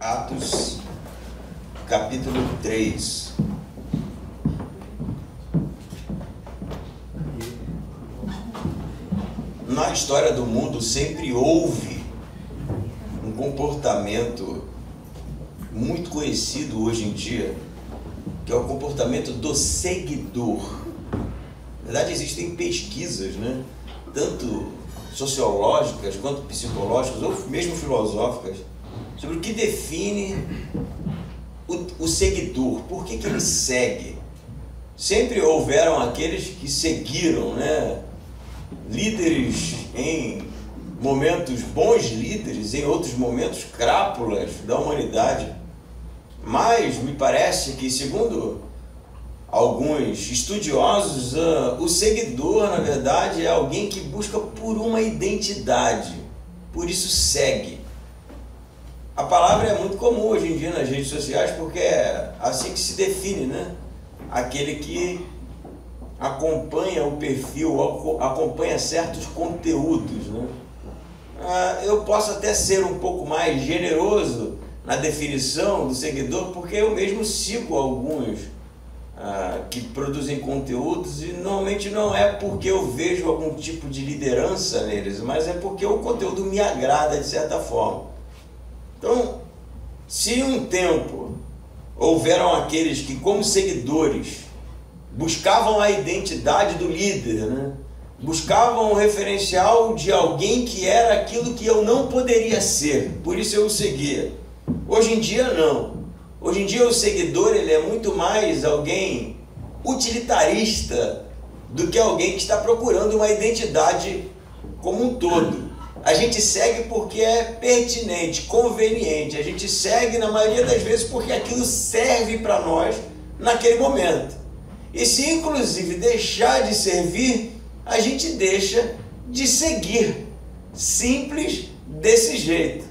Atos, capítulo 3. Na história do mundo sempre houve um comportamento muito conhecido hoje em dia, que é o comportamento do seguidor. Na verdade, existem pesquisas, né? Tanto sociológicas quanto psicológicas, ou mesmo filosóficas, sobre o que define o seguidor. Por que ele segue? Sempre houveram aqueles que seguiram, né? Líderes em momentos, bons líderes, em outros momentos, crápulas da humanidade. Mas me parece que, segundo alguns estudiosos, o seguidor, na verdade, é alguém que busca por uma identidade, por isso segue. A palavra é muito comum hoje em dia nas redes sociais, porque é assim que se define, né? Aquele que acompanha o perfil, acompanha certos conteúdos, né? Eu posso até ser um pouco mais generoso na definição do seguidor, porque eu mesmo sigo alguns que produzem conteúdos, e normalmente não é porque eu vejo algum tipo de liderança neles, mas é porque o conteúdo me agrada de certa forma. Então, se um tempo houveram aqueles que, como seguidores, buscavam a identidade do líder, né? Buscavam o referencial de alguém que era aquilo que eu não poderia ser, por isso eu o seguia. Hoje em dia não. Hoje em dia o seguidor, ele é muito mais alguém utilitarista do que alguém que está procurando uma identidade como um todo. A gente segue porque é pertinente, conveniente. A gente segue na maioria das vezes porque aquilo serve para nós naquele momento. E se inclusive deixar de servir, a gente deixa de seguir. Simples desse jeito.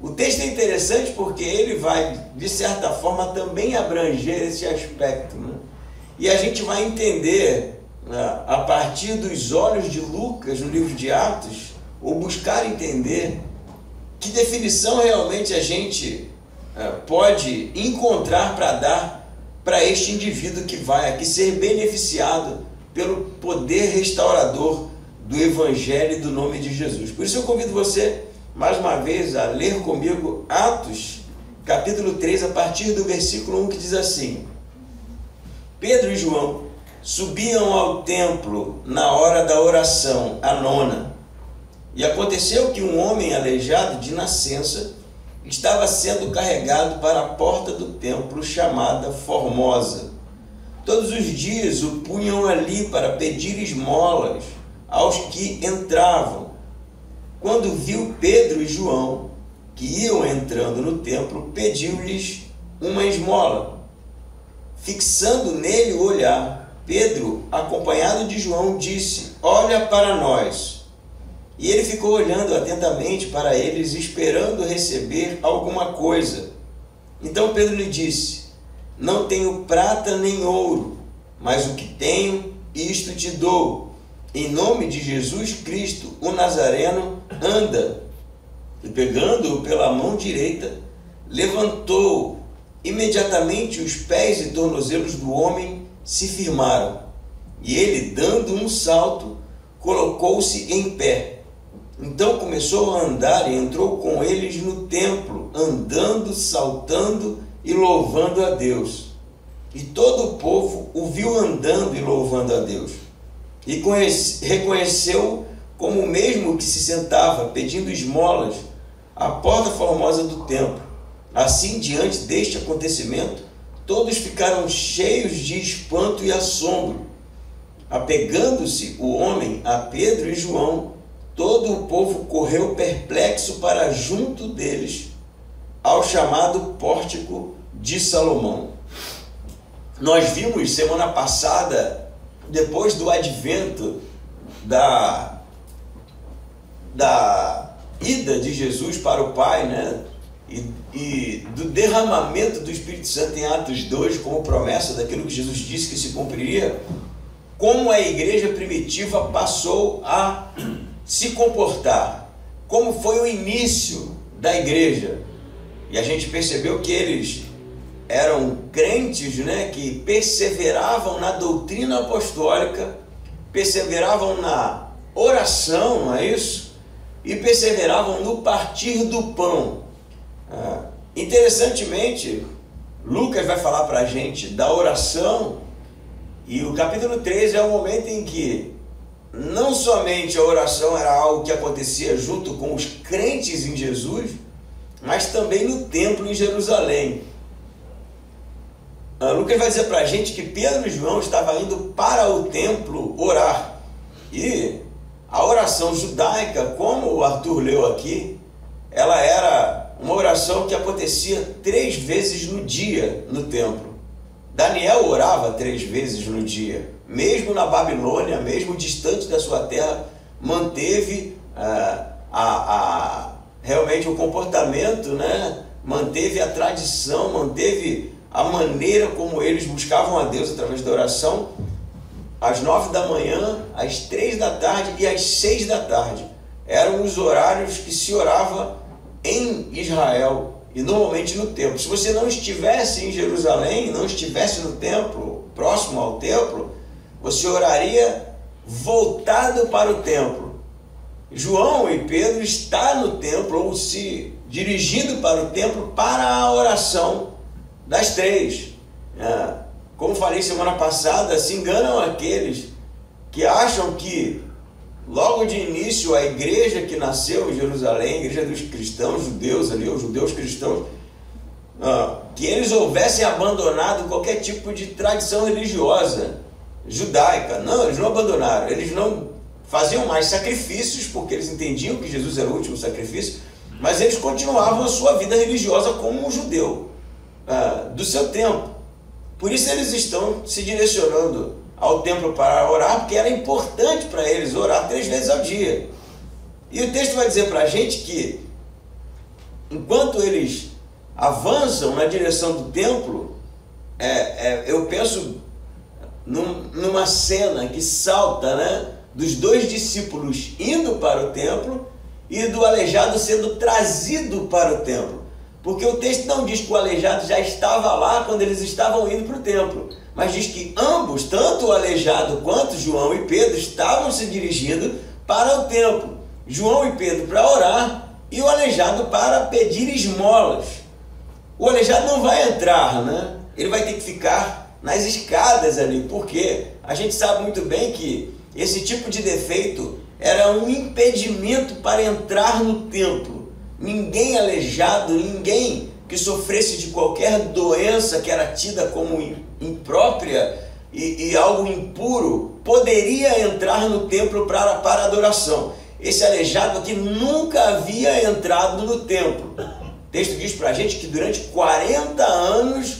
O texto é interessante porque ele vai, de certa forma, também abranger esse aspecto, né? E a gente vai entender, a partir dos olhos de Lucas, no livro de Atos, ou buscar entender que definição realmente a gente pode encontrar para dar para este indivíduo que vai aqui ser beneficiado pelo poder restaurador do Evangelho e do nome de Jesus. Por isso eu convido você, mais uma vez, a ler comigo Atos, capítulo 3, a partir do versículo 1, que diz assim: Pedro e João subiam ao templo na hora da oração, a nona. E aconteceu que um homem aleijado de nascença estava sendo carregado para a porta do templo, chamada Formosa. Todos os dias o punham ali para pedir esmolas aos que entravam. Quando viu Pedro e João, que iam entrando no templo, pediu-lhes uma esmola. Fixando nele o olhar, Pedro, acompanhado de João, disse: Olha para nós. E ele ficou olhando atentamente para eles, esperando receber alguma coisa. Então Pedro lhe disse: Não tenho prata nem ouro, mas o que tenho, isto te dou. Em nome de Jesus Cristo, o Nazareno, anda. E pegando-o pela mão direita, levantou. Imediatamente os pés e tornozelos do homem se firmaram. E ele, dando um salto, colocou-se em pé. Então começou a andar e entrou com eles no templo, andando, saltando e louvando a Deus. E todo o povo o viu andando e louvando a Deus. E reconheceu como o mesmo que se sentava pedindo esmolas à porta formosa do templo. Assim, diante deste acontecimento, todos ficaram cheios de espanto e assombro. Apegando-se o homem a Pedro e João, todo o povo correu perplexo para junto deles, ao chamado Pórtico de Salomão. Nós vimos semana passada, depois do advento da ida de Jesus para o Pai, né? E do derramamento do Espírito Santo em Atos 2, como promessa daquilo que Jesus disse que se cumpriria, como a igreja primitiva passou a se comportar, como foi o início da igreja. E a gente percebeu que eles eram crentes, né, que perseveravam na doutrina apostólica, perseveravam na oração, não é isso? E perseveravam no partir do pão. Interessantemente, Lucas vai falar para a gente da oração, e o capítulo 13 é o momento em que não somente a oração era algo que acontecia junto com os crentes em Jesus, mas também no templo em Jerusalém. Lucas vai dizer para a gente que Pedro e João estavam indo para o templo orar. E a oração judaica, como o Arthur leu aqui, ela era uma oração que acontecia 3 vezes no dia no templo. Daniel orava 3 vezes no dia. Mesmo na Babilônia, mesmo distante da sua terra, manteve realmente o comportamento, né? Manteve a tradição, manteve a maneira como eles buscavam a Deus através da oração, às 9 da manhã, às 3 da tarde e às 6 da tarde. Eram os horários que se orava em Israel e normalmente no templo. Se você não estivesse em Jerusalém, não estivesse no templo, próximo ao templo, você oraria voltado para o templo. João e Pedro estão no templo, ou se dirigindo para o templo para a oração das 3. Como falei semana passada, se enganam aqueles que acham que logo de início a igreja que nasceu em Jerusalém, a igreja dos cristãos judeus ali, os judeus cristãos, que eles houvessem abandonado qualquer tipo de tradição religiosa judaica. Não, eles não abandonaram, eles não faziam mais sacrifícios, porque eles entendiam que Jesus era o último sacrifício, mas eles continuavam a sua vida religiosa como um judeu do seu tempo. Por isso eles estão se direcionando ao templo para orar, porque era importante para eles orar 3 vezes ao dia. E o texto vai dizer para a gente que, enquanto eles avançam na direção do templo, eu penso numa cena que salta, né, dos 2 discípulos indo para o templo e do aleijado sendo trazido para o templo. Porque o texto não diz que o aleijado já estava lá quando eles estavam indo para o templo, mas diz que ambos, tanto o aleijado quanto João e Pedro, estavam se dirigindo para o templo. João e Pedro para orar e o aleijado para pedir esmolas. O aleijado não vai entrar, né? Ele vai ter que ficar nas escadas ali, porque a gente sabe muito bem que esse tipo de defeito era um impedimento para entrar no templo. Ninguém aleijado, ninguém que sofresse de qualquer doença que era tida como imprópria e algo impuro, poderia entrar no templo para adoração. Esse aleijado aqui nunca havia entrado no templo. O texto diz para a gente que durante 40 anos,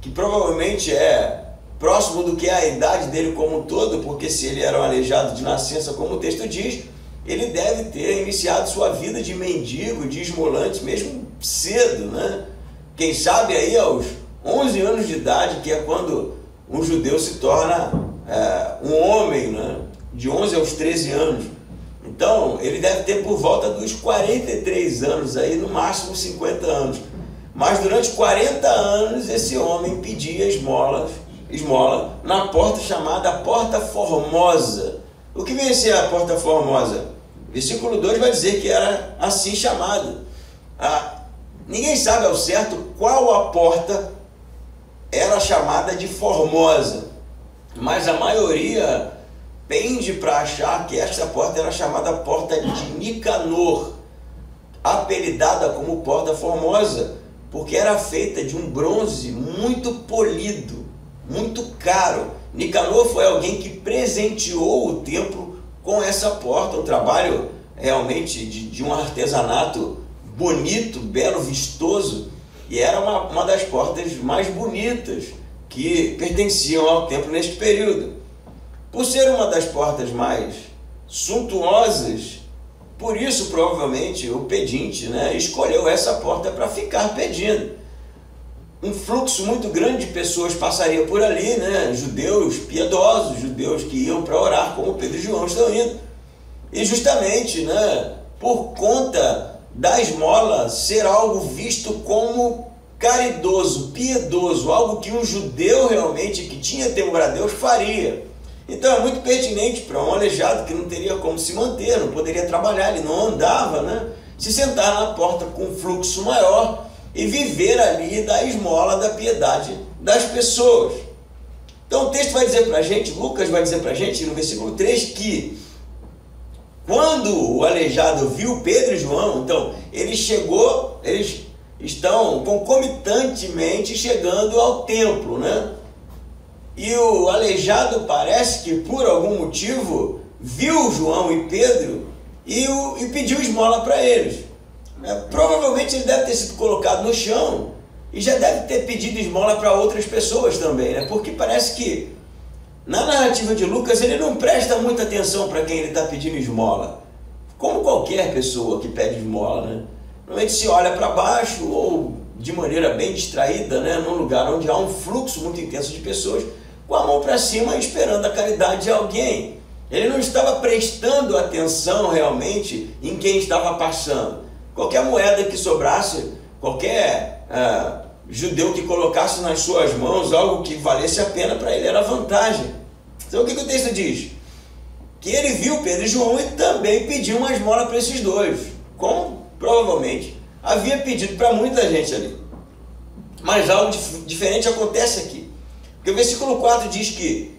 que provavelmente é próximo do que é a idade dele como um todo, porque se ele era um aleijado de nascença, como o texto diz, ele deve ter iniciado sua vida de mendigo, de esmolante, mesmo cedo, né? Quem sabe aí aos 11 anos de idade, que é quando um judeu se torna um homem, né? De 11 aos 13 anos. Então, ele deve ter por volta dos 43 anos, aí no máximo 50 anos. Mas durante 40 anos, esse homem pedia esmola na porta chamada Porta Formosa. O que vem a ser a Porta Formosa? Versículo 2 vai dizer que era assim chamado. Ninguém sabe ao certo qual a porta era chamada de Formosa, mas a maioria pende para achar que esta porta era chamada Porta de Nicanor, apelidada como Porta Formosa, porque era feita de um bronze muito polido, muito caro. Nicanor foi alguém que presenteou o templo com essa porta, um trabalho realmente de um artesanato bonito, belo, vistoso, e era uma das portas mais bonitas que pertenciam ao templo neste período. Por ser uma das portas mais suntuosas, por isso provavelmente o pedinte, né, escolheu essa porta para ficar pedindo. Um fluxo muito grande de pessoas passaria por ali, né? Judeus piedosos, judeus que iam para orar, como Pedro e João estão indo. E justamente, né, por conta da esmola ser algo visto como caridoso, piedoso, algo que um judeu realmente que tinha temor a Deus faria. Então é muito pertinente para um aleijado que não teria como se manter, não poderia trabalhar, ele não andava, né? Se sentar na porta com um fluxo maior e viver ali da esmola, da piedade das pessoas. Então o texto vai dizer para a gente, Lucas vai dizer para a gente no versículo 3 que quando o aleijado viu Pedro e João, então eles estão concomitantemente chegando ao templo, né? E o aleijado parece que por algum motivo viu João e Pedro e pediu esmola para eles. Provavelmente ele deve ter sido colocado no chão e já deve ter pedido esmola para outras pessoas também, né? Porque parece que na narrativa de Lucas ele não presta muita atenção para quem ele está pedindo esmola, como qualquer pessoa que pede esmola, né? Normalmente se olha para baixo ou de maneira bem distraída, né? Num lugar onde há um fluxo muito intenso de pessoas, com a mão para cima esperando a caridade de alguém. Ele não estava prestando atenção realmente em quem estava passando. Qualquer moeda que sobrasse, qualquer judeu que colocasse nas suas mãos algo que valesse a pena para ele era vantagem. Então o que o texto diz? Que ele viu Pedro e João e também pediu uma esmola para esses dois, como provavelmente havia pedido para muita gente ali. Mas algo diferente acontece aqui. Porque o versículo 4 diz que,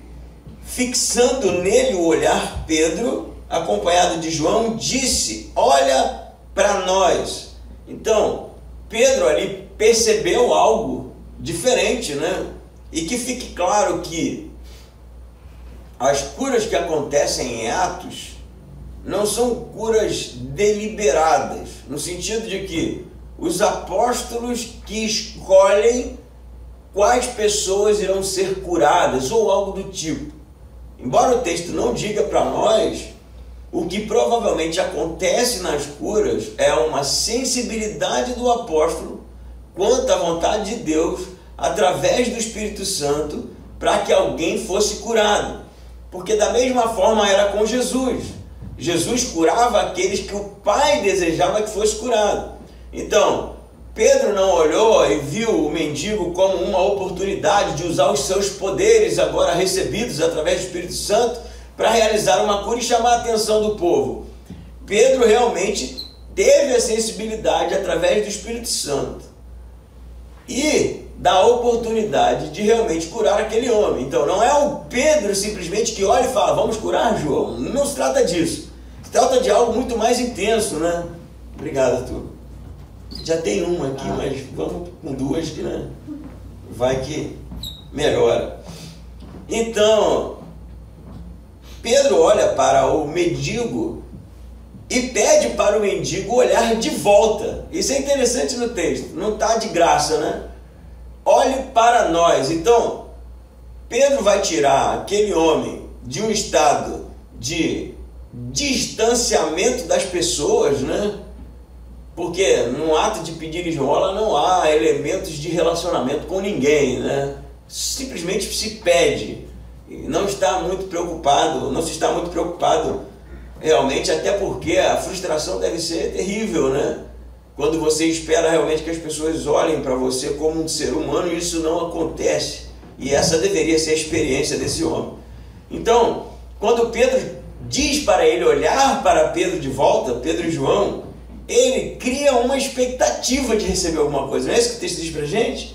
fixando nele o olhar, Pedro, acompanhado de João, disse: olha para nós. Então, Pedro ali percebeu algo diferente, né? E que fique claro que as curas que acontecem em Atos não são curas deliberadas, no sentido de que os apóstolos que escolhem quais pessoas irão ser curadas ou algo do tipo. Embora o texto não diga para nós, o que provavelmente acontece nas curas é uma sensibilidade do apóstolo quanto à vontade de Deus através do Espírito Santo para que alguém fosse curado. Porque da mesma forma era com Jesus. Jesus curava aqueles que o Pai desejava que fosse curado. Então, Pedro não olhou e viu o mendigo como uma oportunidade de usar os seus poderes agora recebidos através do Espírito Santo para realizar uma cura e chamar a atenção do povo. Pedro realmente teve a sensibilidade através do Espírito Santo e da oportunidade de realmente curar aquele homem. Então não é o Pedro simplesmente que olha e fala: vamos curar João. Não se trata disso. Se trata de algo muito mais intenso, né? Obrigado, Arthur. Já tem uma aqui, mas vamos com duas que, né? Vai que melhora. Então, Pedro olha para o mendigo e pede para o mendigo olhar de volta. Isso é interessante no texto, não está de graça, né? Olhe para nós. Então, Pedro vai tirar aquele homem de um estado de distanciamento das pessoas, né? Porque no ato de pedir esmola não há elementos de relacionamento com ninguém, né? Simplesmente se pede. Não se está muito preocupado realmente, até porque a frustração deve ser terrível, né? Quando você espera realmente que as pessoas olhem para você como um ser humano, e isso não acontece. E essa deveria ser a experiência desse homem. Então, quando Pedro diz para ele olhar para Pedro de volta, Pedro e João, ele cria uma expectativa de receber alguma coisa. Não é isso que o texto diz para a gente?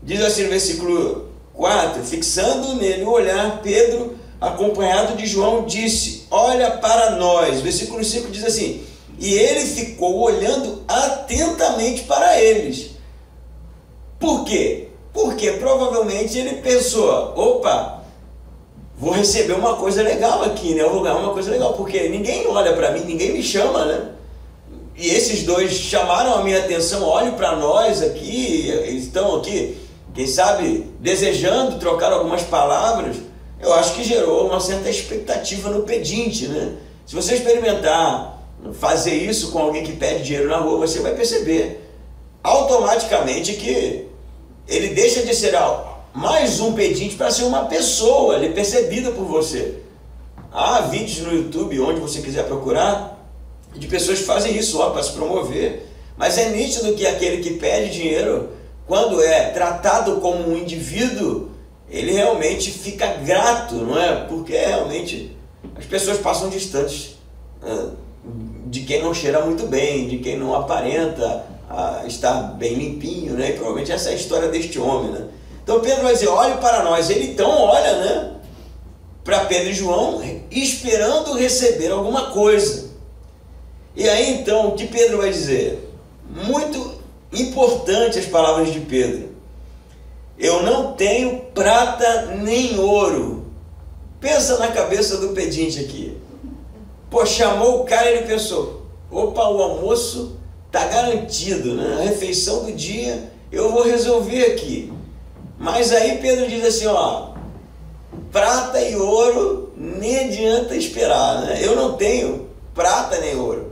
Diz assim no versículo 4, fixando nele o olhar, Pedro, acompanhado de João, disse: olha para nós. Versículo 5 diz assim: e ele ficou olhando atentamente para eles. Por quê? Porque provavelmente ele pensou: opa, vou receber uma coisa legal aqui, né? Eu vou ganhar uma coisa legal, porque ninguém olha para mim, ninguém me chama, né? E esses dois chamaram a minha atenção: olhe para nós aqui, eles estão aqui, quem sabe, desejando trocar algumas palavras. Eu acho que gerou uma certa expectativa no pedinte, né? Se você experimentar fazer isso com alguém que pede dinheiro na rua, você vai perceber automaticamente que ele deixa de ser mais um pedinte para ser uma pessoa ali percebida por você. Há vídeos no YouTube, onde você quiser procurar, de pessoas que fazem isso só para se promover, mas é nítido que aquele que pede dinheiro, quando é tratado como um indivíduo, ele realmente fica grato, não é? Porque realmente as pessoas passam distantes de quem não cheira muito bem, de quem não aparenta estar bem limpinho, né? E provavelmente essa é a história deste homem, né? Então Pedro vai dizer, olhe para nós. Ele então olha, né, para Pedro e João, esperando receber alguma coisa. E aí então, o que Pedro vai dizer? Muito importante as palavras de Pedro. Eu não tenho prata nem ouro. Pensa na cabeça do pedinte aqui. Pô, chamou o cara e ele pensou, opa, o almoço está garantido, né? A refeição do dia eu vou resolver aqui. Mas aí Pedro diz assim, ó, prata e ouro nem adianta esperar, né? Eu não tenho prata nem ouro.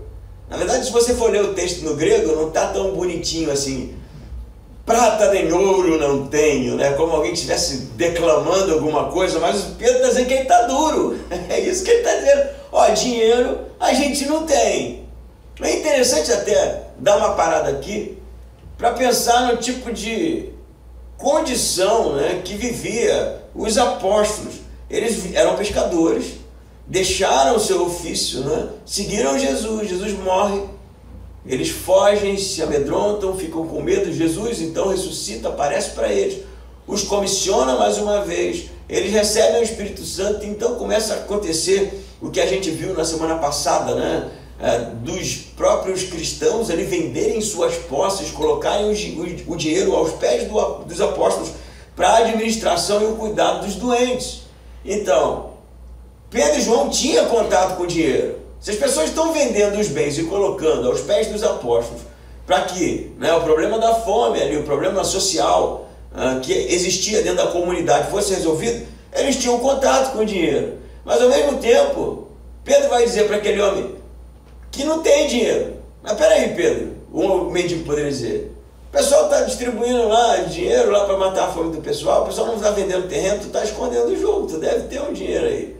Na verdade, se você for ler o texto no grego, não está tão bonitinho assim, prata nem ouro não tenho, né? Como alguém que estivesse declamando alguma coisa, mas o Pedro está dizendo que ele está duro. É isso que ele está dizendo. Ó, dinheiro a gente não tem. É interessante até dar uma parada aqui para pensar no tipo de condição, né, que vivia os apóstolos. Eles eram pescadores, deixaram o seu ofício, né, seguiram Jesus. Jesus morre, eles fogem, se amedrontam, ficam com medo. Jesus então ressuscita, aparece para eles, os comissiona mais uma vez, eles recebem o Espírito Santo. Então começa a acontecer o que a gente viu na semana passada, né? Dos próprios cristãos ali venderem suas posses, colocarem o dinheiro aos pés dos apóstolos para a administração e o cuidado dos doentes. Então, Pedro e João tinham contato com o dinheiro. Se as pessoas estão vendendo os bens e colocando aos pés dos apóstolos para que, né, o problema da fome, ali, o problema social que existia dentro da comunidade fosse resolvido, eles tinham contato com o dinheiro. Mas ao mesmo tempo, Pedro vai dizer para aquele homem que não tem dinheiro. Mas peraí, Pedro, o mendigo poderia dizer, o pessoal está distribuindo lá dinheiro lá para matar a fome do pessoal, o pessoal não está vendendo terreno, tu está escondendo o jogo, tu deve ter um dinheiro aí.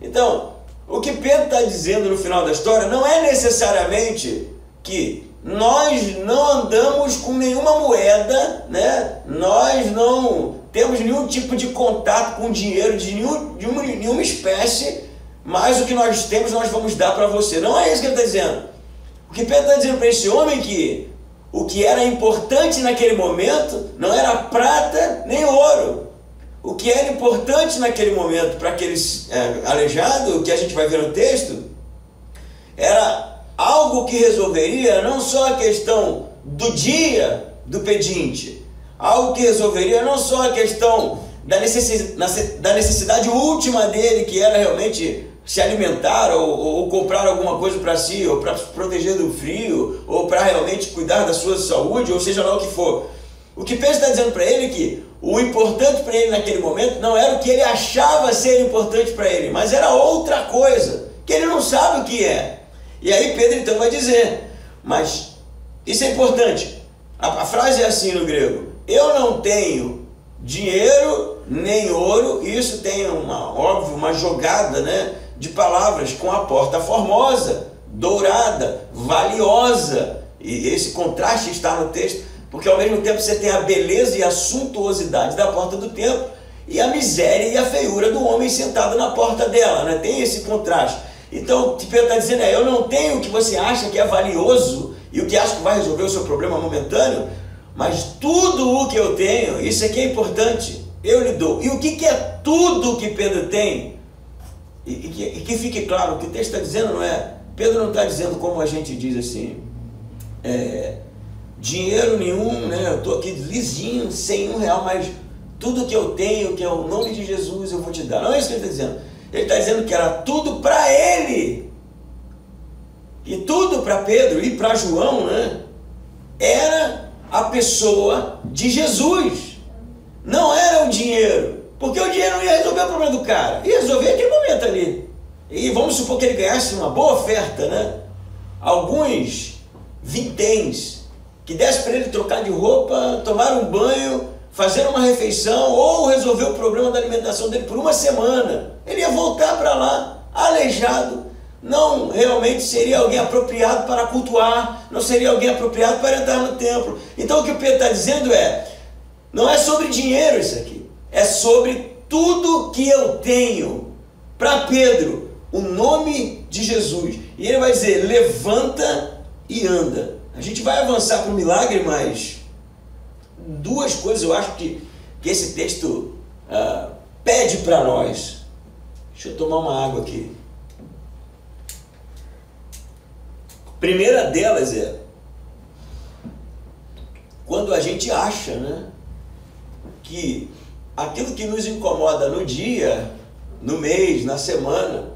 Então, o que Pedro está dizendo no final da história não é necessariamente que nós não andamos com nenhuma moeda, né? Nós não temos nenhum tipo de contato com dinheiro de nenhuma espécie, mas o que nós temos nós vamos dar para você. Não é isso que ele está dizendo. O que Pedro está dizendo para esse homem que o que era importante naquele momento não era prata nem ouro. O que era importante naquele momento para aquele aleijado, que a gente vai ver no texto, era algo que resolveria não só a questão do dia do pedinte, algo que resolveria não só a questão da necessidade última dele, que era realmente se alimentar ou comprar alguma coisa para si, ou para se proteger do frio, ou para realmente cuidar da sua saúde, ou seja lá o que for. O que Pedro está dizendo para ele é que o importante para ele naquele momento não era o que ele achava ser importante para ele, mas era outra coisa, que ele não sabe o que é. E aí Pedro então vai dizer, mas isso é importante. A frase é assim no grego, eu não tenho dinheiro nem ouro. E isso tem uma jogada, né, de palavras com a porta formosa, dourada, valiosa, e esse contraste está no texto, porque ao mesmo tempo você tem a beleza e a suntuosidade da porta do templo e a miséria e a feiura do homem sentado na porta dela, né? Tem esse contraste. Então o que Pedro está dizendo é, eu não tenho o que você acha que é valioso e o que acha que vai resolver o seu problema momentâneo, mas tudo o que eu tenho, isso aqui é importante, eu lhe dou. E o que é tudo que Pedro tem? E que fique claro, o que o texto está dizendo não é, Pedro não está dizendo como a gente diz assim, dinheiro nenhum, né? Eu estou aqui lisinho, sem R$1, mas tudo que eu tenho, que é o nome de Jesus, eu vou te dar. Não é isso que ele está dizendo. Ele está dizendo que era tudo para ele. E tudo para Pedro e para João, né, era a pessoa de Jesus. Não era o dinheiro. Porque o dinheiro não ia resolver o problema do cara. Ia resolver aquele momento ali. E vamos supor que ele ganhasse uma boa oferta, né? Alguns vinténs que desse para ele trocar de roupa, tomar um banho, fazer uma refeição ou resolver o problema da alimentação dele por uma semana. Ele ia voltar para lá, aleijado, não realmente seria alguém apropriado para cultuar, não seria alguém apropriado para entrar no templo. Então o que o Pedro está dizendo não é sobre dinheiro isso aqui, é sobre tudo que eu tenho. Para Pedro, o nome de Jesus. E ele vai dizer, levanta e anda. A gente vai avançar para o milagre, mas duas coisas eu acho que esse texto pede para nós. Deixa eu tomar uma água aqui. Primeira delas quando a gente acha, que aquilo que nos incomoda no dia, no mês, na semana,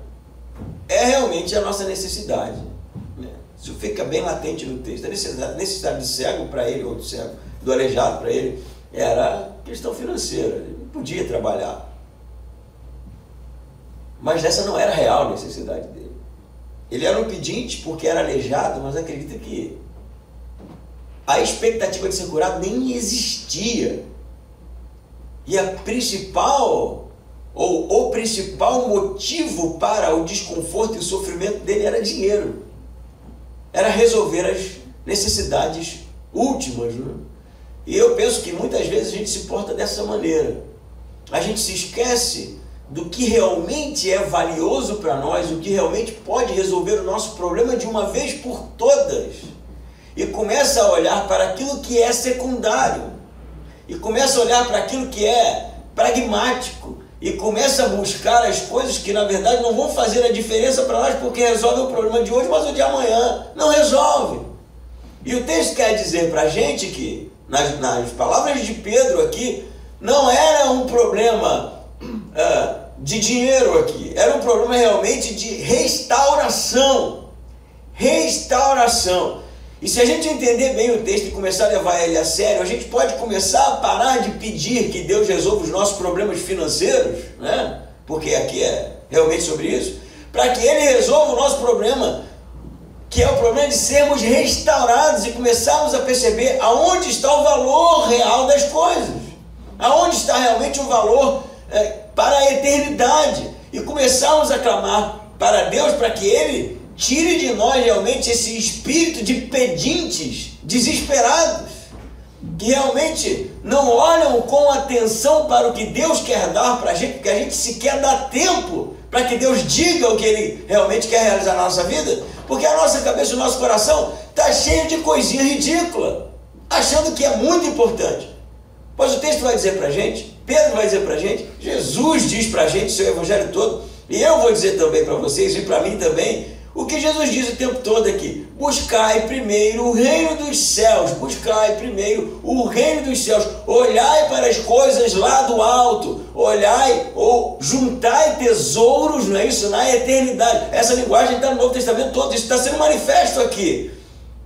é realmente a nossa necessidade. Isso fica bem latente no texto. A necessidade do cego para ele, ou do cego, do aleijado para ele, era questão financeira. Ele não podia trabalhar. Mas essa não era a real necessidade dele. Ele era um pedinte porque era aleijado, mas acredita que a expectativa de ser curado nem existia. E a principal, ou o principal motivo para o desconforto e o sofrimento dele era dinheiro. Era resolver as necessidades últimas. E eu penso que muitas vezes a gente se porta dessa maneira. A gente se esquece do que realmente é valioso para nós, o que realmente pode resolver o nosso problema de uma vez por todas. E começa a olhar para aquilo que é secundário. E começa a olhar para aquilo que é pragmático. E começa a buscar as coisas que na verdade não vão fazer a diferença para nós, porque resolve o problema de hoje, mas o de amanhã não resolve. E o texto quer dizer para a gente que, nas palavras de Pedro aqui, não era um problema de dinheiro aqui, era um problema realmente de restauração. Restauração. E se a gente entender bem o texto e começar a levar ele a sério, a gente pode começar a parar de pedir que Deus resolva os nossos problemas financeiros, porque aqui é realmente sobre isso, para que Ele resolva o nosso problema, que é o problema de sermos restaurados e começarmos a perceber aonde está o valor real das coisas, aonde está realmente o valor para a eternidade, e começarmos a clamar para Deus para que Ele tire de nós realmente esse espírito de pedintes desesperados, que realmente não olham com atenção para o que Deus quer dar para a gente, porque a gente sequer dá tempo para que Deus diga o que Ele realmente quer realizar na nossa vida, porque a nossa cabeça e o nosso coração está cheio de coisinha ridícula, achando que é muito importante. Pois o texto vai dizer para a gente, Pedro vai dizer para a gente, Jesus diz para a gente, seu evangelho todo, e eu vou dizer também para vocês e para mim também, o que Jesus diz o tempo todo aqui: buscai primeiro o reino dos céus, buscai primeiro o reino dos céus, olhai para as coisas lá do alto, olhai ou juntai tesouros, não é isso? Na eternidade. Essa linguagem está no Novo Testamento todo, isso está sendo manifesto aqui.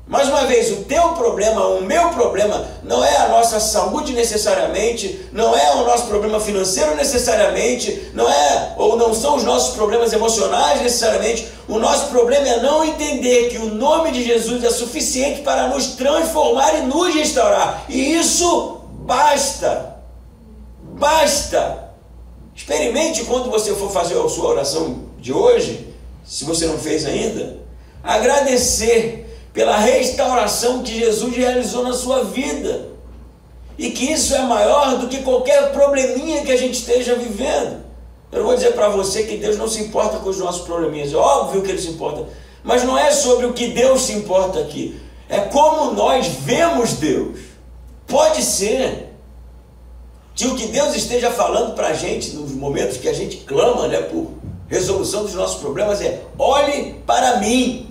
Mais uma vez, o teu problema, o meu problema, não é a nossa saúde necessariamente, não é o nosso problema financeiro necessariamente, não é ou não são os nossos problemas emocionais necessariamente. O nosso problema é não entender que o nome de Jesus é suficiente para nos transformar e nos restaurar. E isso basta. Basta. Experimente quando você for fazer a sua oração de hoje, se você não fez ainda, agradecer pela restauração que Jesus realizou na sua vida, e que isso é maior do que qualquer probleminha que a gente esteja vivendo. Eu não vou dizer para você que Deus não se importa com os nossos probleminhas, é óbvio que Ele se importa, mas não é sobre o que Deus se importa aqui, é como nós vemos Deus. Pode ser que o que Deus esteja falando para a gente nos momentos que a gente clama, por resolução dos nossos problemas, é: olhe para mim.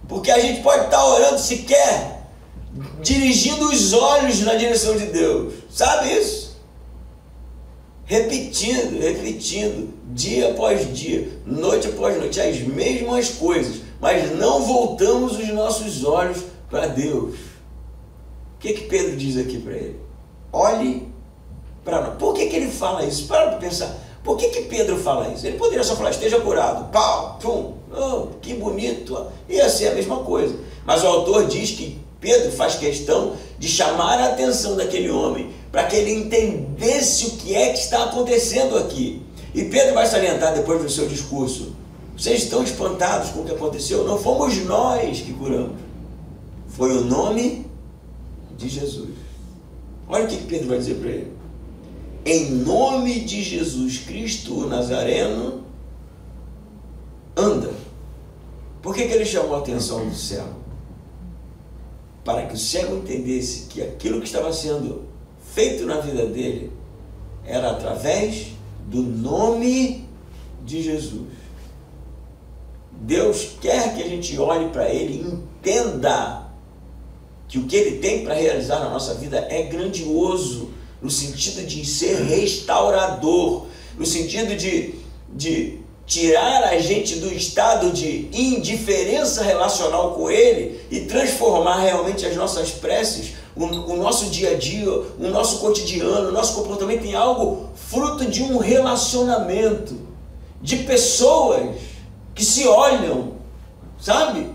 Porque a gente pode estar orando sequer dirigindo os olhos na direção de Deus. Sabe isso? Repetindo, dia após dia, noite após noite, as mesmas coisas, mas não voltamos os nossos olhos para Deus. O que Pedro diz aqui para ele? Olhe para nós. Por que ele fala isso? Para pensar. Por que Pedro fala isso? Ele poderia só falar: esteja curado, pau, pum, oh, que bonito, ia ser a mesma coisa. Mas o autor diz que Pedro faz questão de chamar a atenção daquele homem, para que ele entendesse o que é que está acontecendo aqui. E Pedro vai salientar depois do seu discurso Vocês estão espantados com o que aconteceu? Não fomos nós que curamos. Foi o nome de Jesus. Olha o que Pedro vai dizer para ele. Em nome de Jesus Cristo, o Nazareno, anda. Por que ele chamou a atenção do cego? Para que o cego entendesse que aquilo que estava sendo feito na vida dele era através do nome de Jesus. Deus quer que a gente olhe para Ele e entenda que o que Ele tem para realizar na nossa vida é grandioso, no sentido de ser restaurador, no sentido de tirar a gente do estado de indiferença relacional com Ele e transformar realmente as nossas preces, o nosso dia a dia, o nosso cotidiano, o nosso comportamento em algo fruto de um relacionamento, de pessoas que se olham, sabe?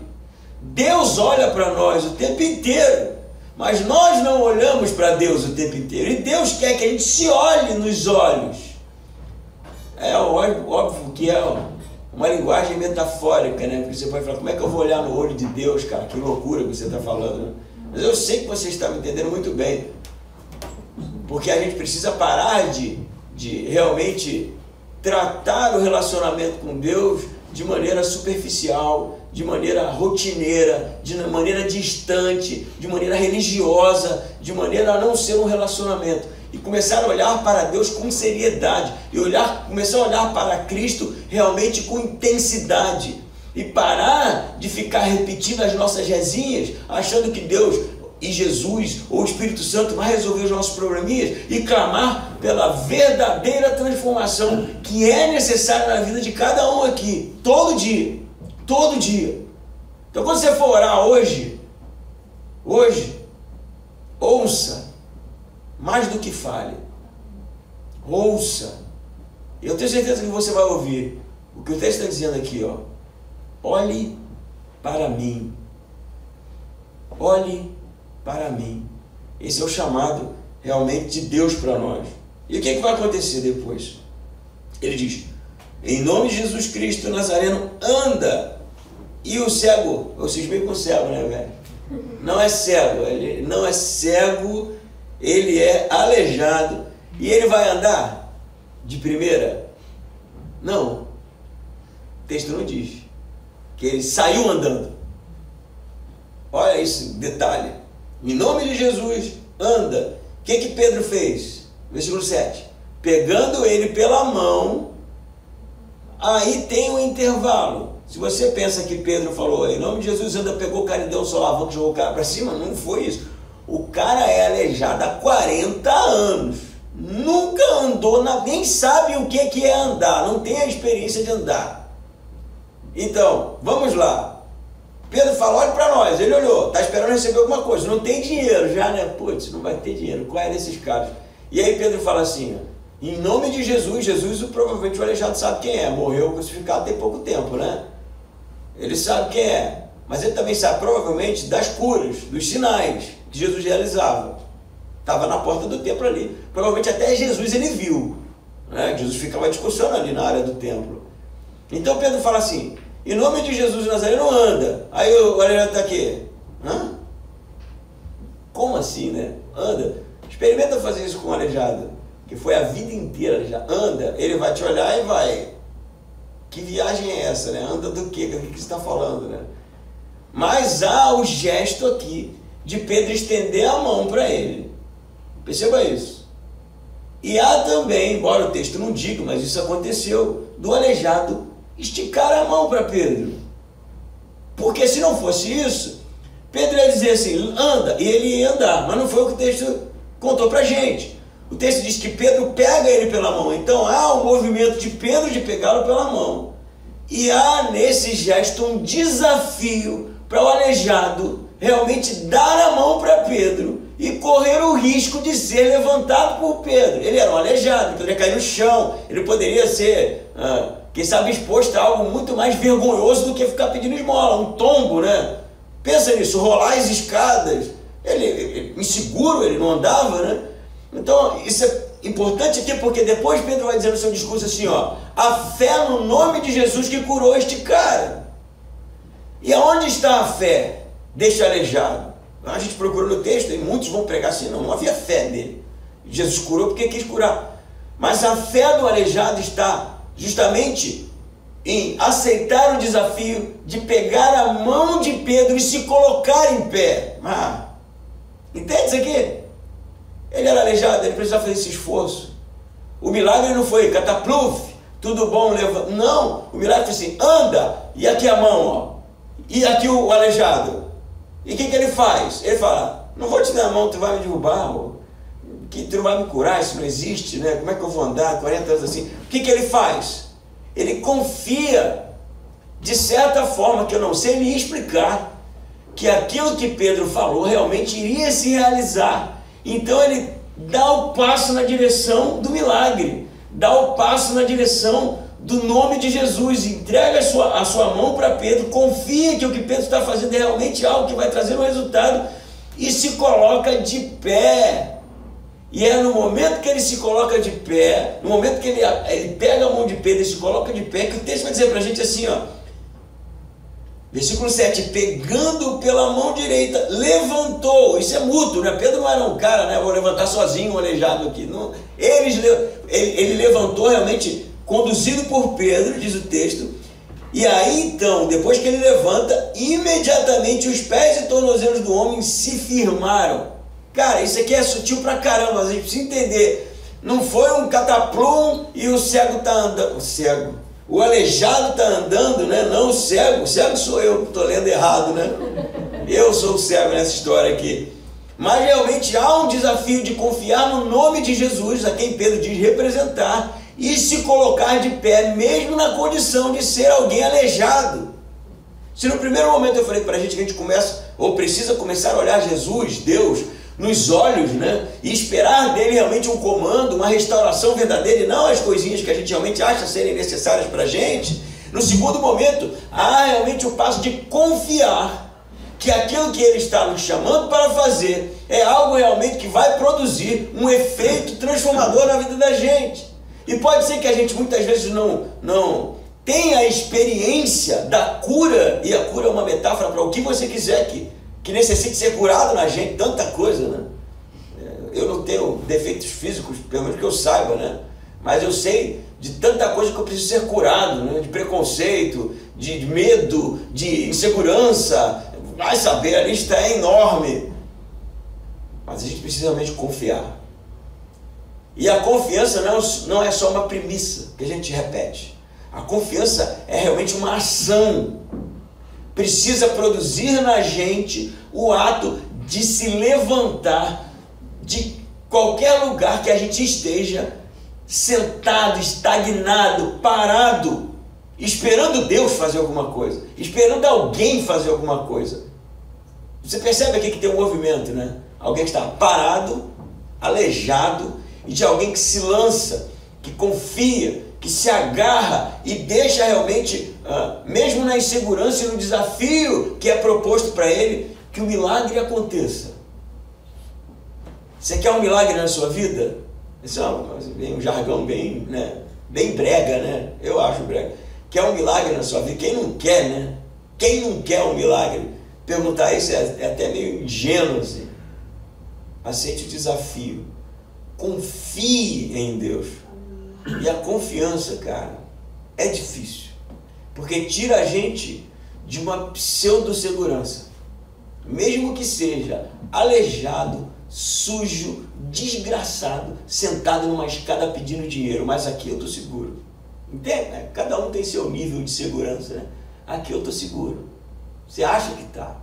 Deus olha para nós o tempo inteiro, mas nós não olhamos para Deus o tempo inteiro, e Deus quer que a gente se olhe nos olhos. É óbvio que é uma linguagem metafórica, né? Porque você pode falar, como é que eu vou olhar no olho de Deus, cara? Que loucura que você está falando, né? Mas eu sei que você está me entendendo muito bem, porque a gente precisa parar de realmente tratar o relacionamento com Deus de maneira superficial, de maneira rotineira, de maneira distante, de maneira religiosa, de maneira a não ser um relacionamento. E começar a olhar para Deus com seriedade, e começar a olhar para Cristo realmente com intensidade, e parar de ficar repetindo as nossas rezinhas, achando que Deus e Jesus ou o Espírito Santo vai resolver os nossos probleminhas, e clamar pela verdadeira transformação que é necessária na vida de cada um aqui, todo dia, todo dia. Então quando você for orar hoje, ouça, mais do que fale, ouça. Eu tenho certeza que você vai ouvir o que o texto está dizendo aqui, ó. Olhe para mim, olhe para mim. Esse é o chamado realmente de Deus para nós. E o que vai acontecer depois? Ele diz, em nome de Jesus Cristo Nazareno, anda. E o cego, eu cismei com o cego, né, velho? Não é cego, ele não é cego, ele é aleijado. E ele vai andar de primeira? Não. O texto não diz que ele saiu andando. Olha esse detalhe. Em nome de Jesus, anda. O que Pedro fez? Versículo 7. Pegando ele pela mão, aí tem um intervalo. Se você pensa que Pedro falou, em nome de Jesus, anda, pegou o cara e deu um solavanco, jogou o cara para cima, não foi isso. O cara é aleijado há 40 anos. Nunca andou, nem sabe o que é andar, não tem a experiência de andar. Então, vamos lá. Pedro fala, olha para nós, ele olhou, está esperando receber alguma coisa, não tem dinheiro já, né? Putz, não vai ter dinheiro, qual é desses caras? E aí Pedro fala assim, em nome de Jesus, provavelmente o aleijado sabe quem é, morreu crucificado tem pouco tempo, né? Ele sabe quem é, mas ele também sabe provavelmente das curas, dos sinais que Jesus realizava. Estava na porta do templo ali, provavelmente até Jesus ele viu, né? Jesus ficava discussando ali na área do templo. Então Pedro fala assim, em nome de Jesus Nazareno, anda. Aí o aleijado está aqui. Hã? Como assim, né? Anda. Experimenta fazer isso com o aleijado, que foi a vida inteira aleijado. Anda, ele vai te olhar e vai. Que viagem é essa, né? Anda do quê? Do que você está falando, né? Mas há o gesto aqui de Pedro estender a mão para ele. Perceba isso. E há também, embora o texto não diga, mas isso aconteceu, do aleijado esticar a mão para Pedro. Porque se não fosse isso, Pedro ia dizer assim, anda, e ele ia andar. Mas não foi o que o texto contou para a gente. O texto diz que Pedro pega ele pela mão. Então há um movimento de Pedro de pegá-lo pela mão. E há nesse gesto um desafio para o aleijado realmente dar a mão para Pedro e correr o risco de ser levantado por Pedro. Ele era um aleijado, ele poderia cair no chão, ele poderia ser, quem sabe, exposto a algo muito mais vergonhoso do que ficar pedindo esmola, um tombo, né? Pensa nisso, rolar as escadas, ele inseguro, ele não andava, né? Então, importante aqui porque depois Pedro vai dizer no seu discurso assim, ó, a fé no nome de Jesus que curou este cara. E aonde está a fé deste aleijado? A gente procura no texto e muitos vão pregar assim, não havia fé nele. Jesus curou porque quis curar. Mas a fé do aleijado está justamente em aceitar o desafio de pegar a mão de Pedro e se colocar em pé. Entende isso aqui? Ele era aleijado, ele precisava fazer esse esforço. O milagre não foi catapluf, tudo bom, leva. Não, o milagre foi assim, anda, e aqui a mão, ó, e aqui o aleijado. E o que ele faz? Ele fala, não vou te dar a mão, tu vai me derrubar, que tu não vai me curar, isso não existe, né? Como é que eu vou andar 40 anos assim? O que ele faz? Ele confia, de certa forma, que eu não sei me explicar, que aquilo que Pedro falou realmente iria se realizar. Então ele dá o passo na direção do milagre, dá o passo na direção do nome de Jesus, entrega a sua mão para Pedro, confia que o que Pedro está fazendo é realmente algo que vai trazer um resultado e se coloca de pé. E é no momento que ele se coloca de pé, no momento que ele pega a mão de Pedro e se coloca de pé, que o texto vai dizer para a gente assim, ó, versículo 7, pegando pela mão direita, levantou. Isso é mútuo, né? Pedro não era um cara, né? Vou levantar sozinho um aleijado aqui. Não, ele levantou realmente, conduzido por Pedro, diz o texto. E aí então, depois que ele levanta, imediatamente os pés e tornozelos do homem se firmaram. Cara, isso aqui é sutil pra caramba, a gente precisa entender. Não foi um cataplum e o cego tá andando. O aleijado está andando, né? Não o cego. O cego sou eu que estou lendo errado, né? Eu sou o cego nessa história aqui. Mas realmente há um desafio de confiar no nome de Jesus, a quem Pedro diz representar, e se colocar de pé, mesmo na condição de ser alguém aleijado. Se no primeiro momento eu falei para a gente que a gente começa, ou precisa começar a olhar Jesus, Deus, nos olhos, né? E esperar dele realmente um comando, uma restauração verdadeira, e não as coisinhas que a gente realmente acha serem necessárias para a gente. No segundo momento, há realmente o passo de confiar que aquilo que ele está nos chamando para fazer é algo realmente que vai produzir um efeito transformador na vida da gente. E pode ser que a gente muitas vezes não tenha a experiência da cura, e a cura é uma metáfora para o que você quiser que necessite ser curado na gente, tanta coisa, né? Eu não tenho defeitos físicos, pelo menos que eu saiba, né? Mas eu sei de tanta coisa que eu preciso ser curado, né? De preconceito, de medo, de insegurança. Vai saber, a lista é enorme. Mas a gente precisa realmente confiar. E a confiança não é só uma premissa que a gente repete. A confiança é realmente uma ação. Precisa produzir na gente o ato de se levantar de qualquer lugar que a gente esteja sentado, estagnado, parado, esperando Deus fazer alguma coisa, esperando alguém fazer alguma coisa. Você percebe aqui que tem um movimento, né? Alguém que está parado, aleijado, e de alguém que se lança, que confia, que se agarra e deixa realmente, mesmo na insegurança e no desafio que é proposto para ele, que o milagre aconteça. Você quer um milagre na sua vida? Esse é um jargão bem, né, bem brega, né? Eu acho brega. Quer um milagre na sua vida? Quem não quer, né? Quem não quer um milagre? Perguntar isso é até meio ingênuo, assim. Aceite o desafio. Confie em Deus. E a confiança, cara, é difícil, porque tira a gente de uma pseudo-segurança, mesmo que seja aleijado, sujo, desgraçado, sentado numa escada pedindo dinheiro, mas aqui eu estou seguro. Entende? Cada um tem seu nível de segurança, né? Aqui eu estou seguro. Você acha que está,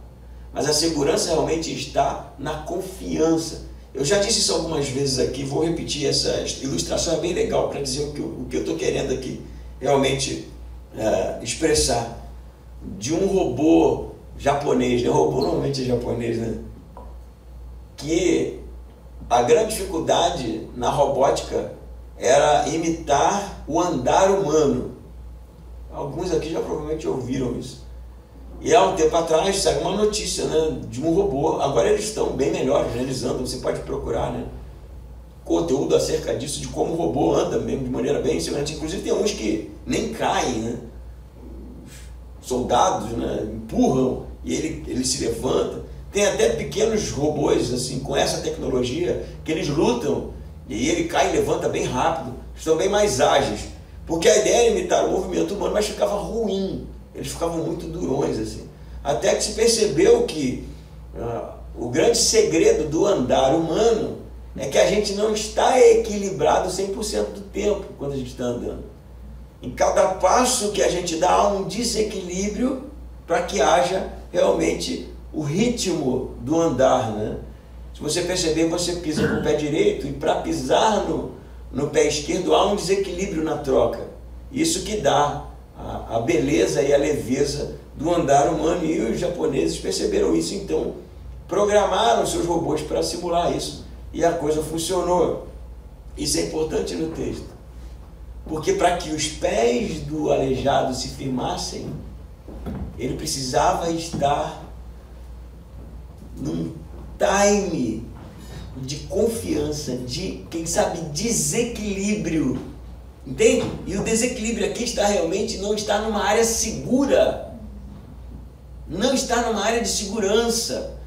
mas a segurança realmente está na confiança. Eu já disse isso algumas vezes aqui, vou repetir, essa ilustração é bem legal para dizer o que eu estou querendo aqui realmente expressar. De um robô japonês, né? Robô normalmente é japonês, né? Que a grande dificuldade na robótica era imitar o andar humano. Alguns aqui já provavelmente ouviram isso. E há um tempo atrás saiu uma notícia, né, de um robô. Agora eles estão bem melhores, né? Eles andam, você pode procurar, né? conteúdo acerca disso, de como o robô anda mesmo de maneira bem segurança. Inclusive tem uns que nem caem, né? Soldados, né, empurram e ele se levanta. Tem até pequenos robôs assim, com essa tecnologia, que eles lutam e ele cai e levanta bem rápido, estão bem mais ágeis, porque a ideia era imitar o movimento humano, mas ficava ruim, eles ficavam muito durões assim. Até que se percebeu que o grande segredo do andar humano é que a gente não está equilibrado 100% do tempo quando a gente está andando. Em cada passo que a gente dá há um desequilíbrio para que haja realmente o ritmo do andar, né? Se você perceber, você pisa com o pé direito e para pisar no pé esquerdo há um desequilíbrio na troca. Isso que dá a beleza e a leveza do andar humano, e os japoneses perceberam isso, então programaram seus robôs para simular isso e a coisa funcionou. Isso é importante no texto, porque para que os pés do aleijado se firmassem, ele precisava estar num time de confiança, de, quem sabe, desequilíbrio, entende? E o desequilíbrio aqui está realmente, não está numa área segura, não está numa área de segurança,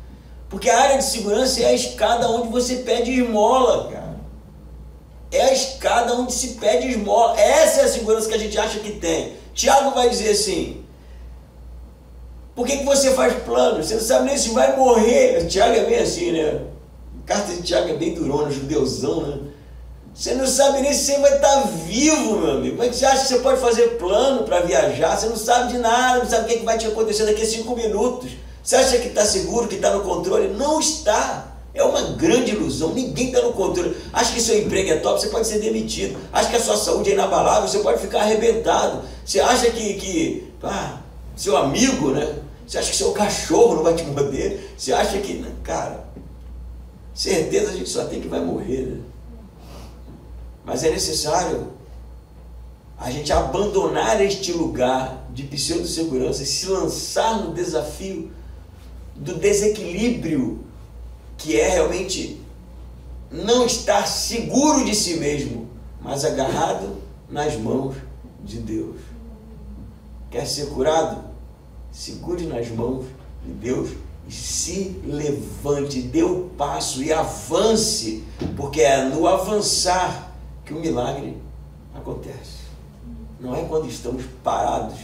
porque a área de segurança é a escada onde você pede esmola, cara. É a escada onde se pede esmola. Essa é a segurança que a gente acha que tem. Tiago vai dizer assim: por que você faz plano? Você não sabe nem se vai morrer. Tiago é bem assim, né? A carta de Tiago é bem durona, judeuzão, né? Você não sabe nem se você vai estar vivo, meu amigo. Como é que você acha que você pode fazer plano para viajar? Você não sabe de nada, não sabe o que vai te acontecer daqui a 5 minutos. Você acha que está seguro, que está no controle? Não está. É uma grande ilusão. Ninguém está no controle. Acha que seu emprego é top, você pode ser demitido. Acha que a sua saúde é inabalável, você pode ficar arrebentado. Você acha que seu amigo, né? Você acha que seu cachorro não vai te morder? Você acha que... Cara, certeza a gente só tem que vai morrer, né? Mas é necessário a gente abandonar este lugar de pseudo-segurança e se lançar no desafio do desequilíbrio, que é realmente não estar seguro de si mesmo, mas agarrado nas mãos de Deus. Quer ser curado? Segure nas mãos de Deus e se levante, dê o passo e avance, porque é no avançar que o milagre acontece. Não é quando estamos parados,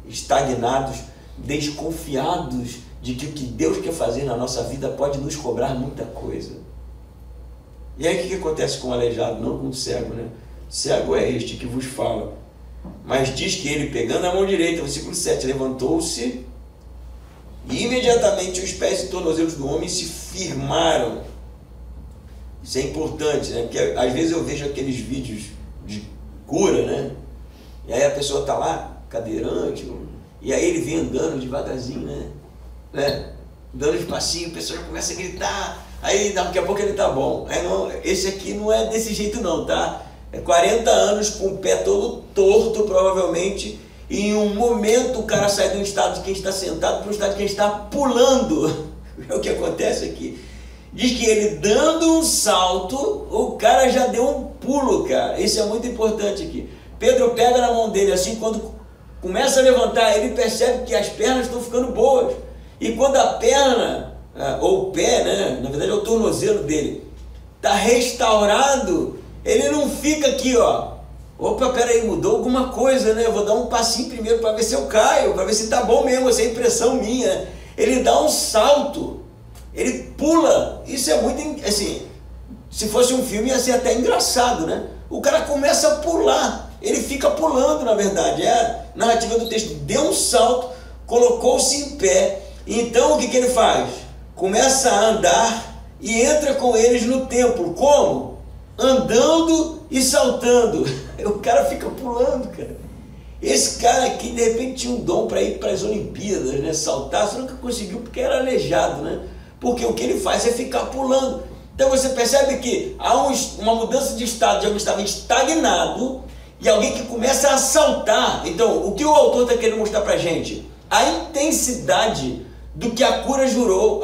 estagnados, desconfiados de que o que Deus quer fazer na nossa vida pode nos cobrar muita coisa. E aí o que acontece com o aleijado? Não com o cego, né? Cego é este que vos fala. Mas diz que ele, pegando a mão direita, versículo 7, levantou-se e imediatamente os pés e tornozelos do homem se firmaram. Isso é importante, né? Porque às vezes eu vejo aqueles vídeos de cura, né? E aí a pessoa está lá, cadeirante, e aí ele vem andando devagarzinho, né? Dando espacinho, a pessoa começa a gritar, aí daqui a pouco ele tá bom. Aí não, esse aqui não é desse jeito não, tá? É 40 anos com o pé todo torto, provavelmente, e em um momento o cara sai de um estado de quem está sentado para um estado de quem está pulando. É o que acontece aqui. Diz que ele dando um salto, o cara já deu um pulo, cara. Isso é muito importante aqui. Pedro pega na mão dele assim, quando começa a levantar, ele percebe que as pernas estão ficando boas. E quando a perna, ou o pé, né, na verdade é o tornozelo dele, está restaurado, ele não fica aqui, ó. Opa, peraí, mudou alguma coisa, né? Eu vou dar um passinho primeiro para ver se eu caio, para ver se tá bom mesmo, essa é impressão minha. Ele dá um salto, ele pula. Isso é muito, assim, se fosse um filme ia ser até engraçado, né? O cara começa a pular, ele fica pulando, na verdade. É a narrativa do texto. Deu um salto, colocou-se em pé. Então o que ele faz? Começa a andar e entra com eles no templo. Como? Andando e saltando. O cara fica pulando, cara. Esse cara aqui de repente tinha um dom para ir para as Olimpíadas, né? Saltar, só nunca conseguiu porque era aleijado, né? Porque o que ele faz é ficar pulando. Então você percebe que há uma mudança de estado, de alguém que estava estagnado e alguém que começa a saltar. Então o que o autor está querendo mostrar para a gente? A intensidade do que a cura gerou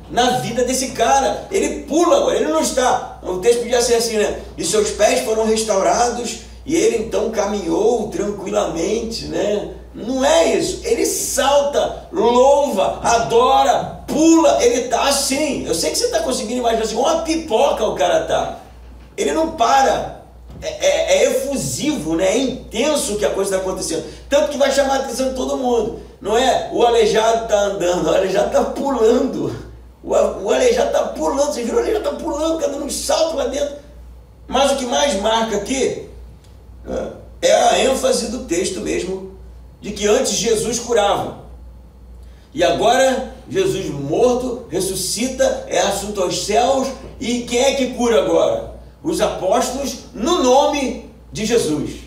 na vida desse cara. Ele pula agora, ele não está. O texto podia ser assim, né? E seus pés foram restaurados e ele então caminhou tranquilamente, né? Não é isso. Ele salta, louva, adora, pula. Ele está assim. Eu sei que você está conseguindo imaginar assim, uma pipoca o cara está. Ele não para. É efusivo, né? É intenso que a coisa está acontecendo. Tanto que vai chamar a atenção de todo mundo. Não é? O aleijado está andando, o aleijado está pulando. O aleijado está pulando. Você viu? O aleijado está pulando, dando um salto lá dentro. Mas o que mais marca aqui é a ênfase do texto mesmo, de que antes Jesus curava. E agora Jesus morto, ressuscita, é assunto aos céus. E quem é que cura agora? Os apóstolos no nome de Jesus.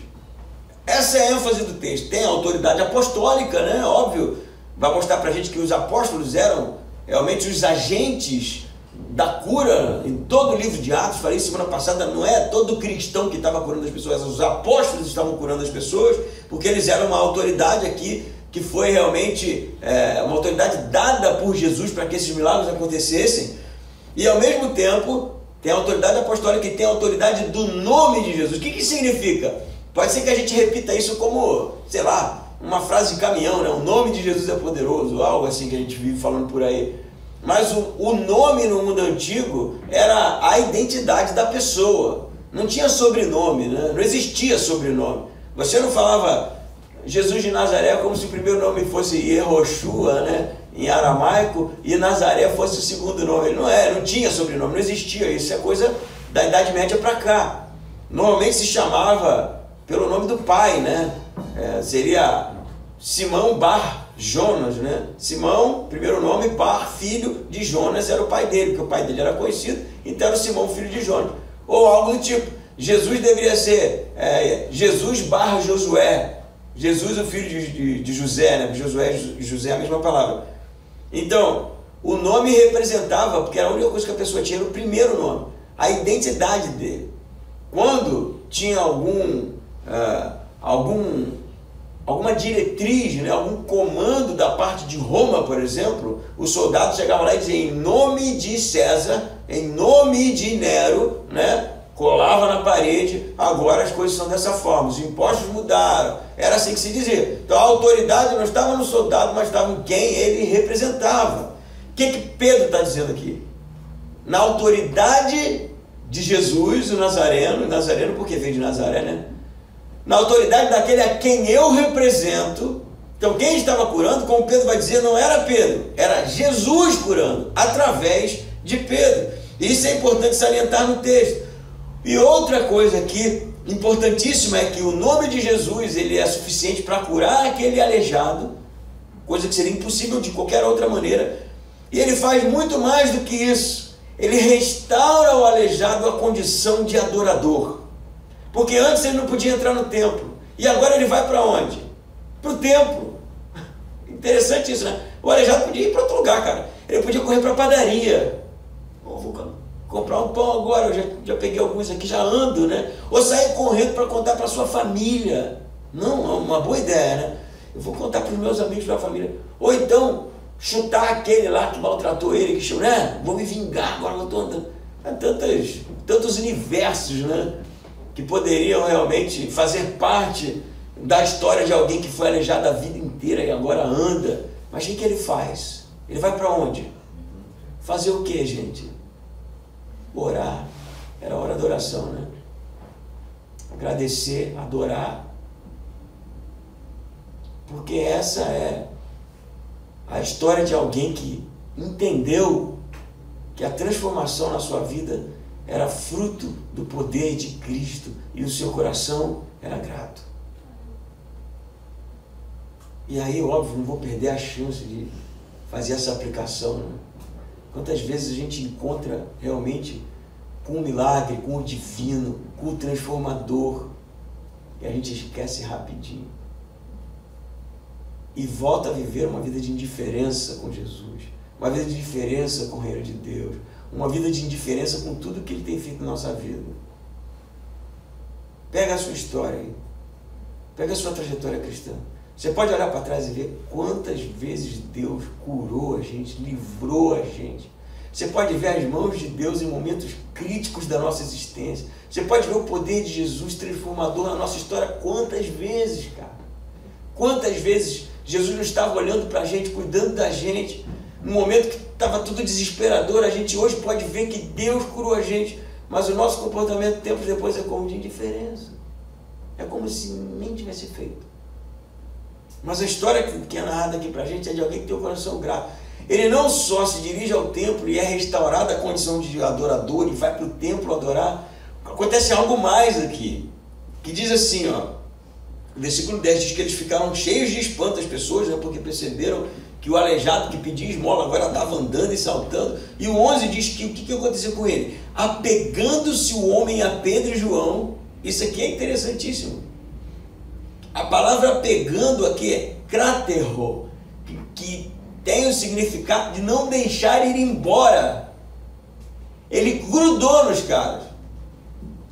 Essa é a ênfase do texto. Tem a autoridade apostólica, né? Óbvio, vai mostrar para a gente que os apóstolos eram realmente os agentes da cura. Em todo o livro de Atos, falei semana passada, não é todo cristão que estava curando as pessoas, os apóstolos estavam curando as pessoas, porque eles eram uma autoridade aqui, que foi realmente uma autoridade dada por Jesus para que esses milagres acontecessem. E ao mesmo tempo tem a autoridade apostólica e tem a autoridade do nome de Jesus. O que significa? Pode ser que a gente repita isso como, sei lá, uma frase de caminhão, né? O nome de Jesus é poderoso, algo assim que a gente vive falando por aí. Mas o nome no mundo antigo era a identidade da pessoa. Não tinha sobrenome, né? Não existia sobrenome. Você não falava Jesus de Nazaré como se o primeiro nome fosse Yehoshua, né? Em aramaico, e Nazaré fosse o segundo nome. Não tinha sobrenome, não existia. Isso é coisa da Idade Média para cá. Normalmente se chamava pelo nome do pai, né? Seria Simão Bar Jonas, né? Simão, primeiro nome, Bar, filho de Jonas, era o pai dele, porque o pai dele era conhecido, então era Simão, filho de Jonas. Ou algo do tipo. Jesus deveria ser Jesus Bar Josué. Jesus, o filho de José, né? Josué e José é a mesma palavra. Então, o nome representava, porque era a única coisa que a pessoa tinha, era o primeiro nome, a identidade dele. Quando tinha alguma diretriz, né, algum comando da parte de Roma, por exemplo, os soldados chegavam lá e diziam, em nome de César, em nome de Nero, né? Colava na parede, agora as coisas são dessa forma, os impostos mudaram, era assim que se dizia. Então a autoridade não estava no soldado, mas estava em quem ele representava. O que Pedro está dizendo aqui? Na autoridade de Jesus, o Nazareno porque veio de Nazaré, né? Na autoridade daquele a quem eu represento. Então quem estava curando, como Pedro vai dizer, não era Pedro, era Jesus curando, através de Pedro. Isso é importante salientar no texto. E outra coisa aqui, importantíssima, é que o nome de Jesus, ele é suficiente para curar aquele aleijado, coisa que seria impossível de qualquer outra maneira. E ele faz muito mais do que isso. Ele restaura o aleijado à condição de adorador. Porque antes ele não podia entrar no templo. E agora ele vai para onde? Para o templo. Interessante isso, né? O aleijado podia ir para outro lugar, cara. Ele podia correr para a padaria. Vou comprar um pão agora, eu já peguei alguns aqui, já ando, né? Ou sair correndo para contar para a sua família. Não, é uma boa ideia, né? Eu vou contar para os meus amigos da família. Ou então, chutar aquele lá que maltratou ele, que chegou, né? Vou me vingar, agora eu estou andando. Há tantos universos, né? Que poderiam realmente fazer parte da história de alguém que foi aleijado a vida inteira e agora anda. Mas o que ele faz? Ele vai para onde? Fazer o que, gente? Orar. Era a hora da oração, né? Agradecer, adorar. Porque essa é a história de alguém que entendeu que a transformação na sua vida era fruto do poder de Cristo e o seu coração era grato. E aí, óbvio, não vou perder a chance de fazer essa aplicação, né? Quantas vezes a gente encontra realmente com o milagre, com o divino, com o transformador, e a gente esquece rapidinho. E volta a viver uma vida de indiferença com Jesus, uma vida de indiferença com o reino de Deus, uma vida de indiferença com tudo que Ele tem feito na nossa vida. Pega a sua história aí, pega a sua trajetória cristã. Você pode olhar para trás e ver quantas vezes Deus curou a gente, livrou a gente. Você pode ver as mãos de Deus em momentos críticos da nossa existência. Você pode ver o poder de Jesus transformador na nossa história quantas vezes, cara. Quantas vezes Jesus não estava olhando para a gente, cuidando da gente, no momento que estava tudo desesperador. A gente hoje pode ver que Deus curou a gente, mas o nosso comportamento tempos depois é como de indiferença. É como se nem tivesse feito. Mas a história que é narrada aqui para a gente é de alguém que tem o coração grato. Ele não só se dirige ao templo e é restaurada a condição de adorador e vai para o templo adorar. Acontece algo mais aqui, que diz assim, ó, o versículo 10 diz que eles ficaram cheios de espanto, as pessoas, né, porque perceberam que o aleijado que pedia esmola agora estava andando e saltando. E o 11 diz que o que aconteceu com ele? Apegando-se o homem a Pedro e João. Isso aqui é interessantíssimo. A palavra apegando aqui é craterro, que tem o significado de não deixar ir embora. Ele grudou nos caras.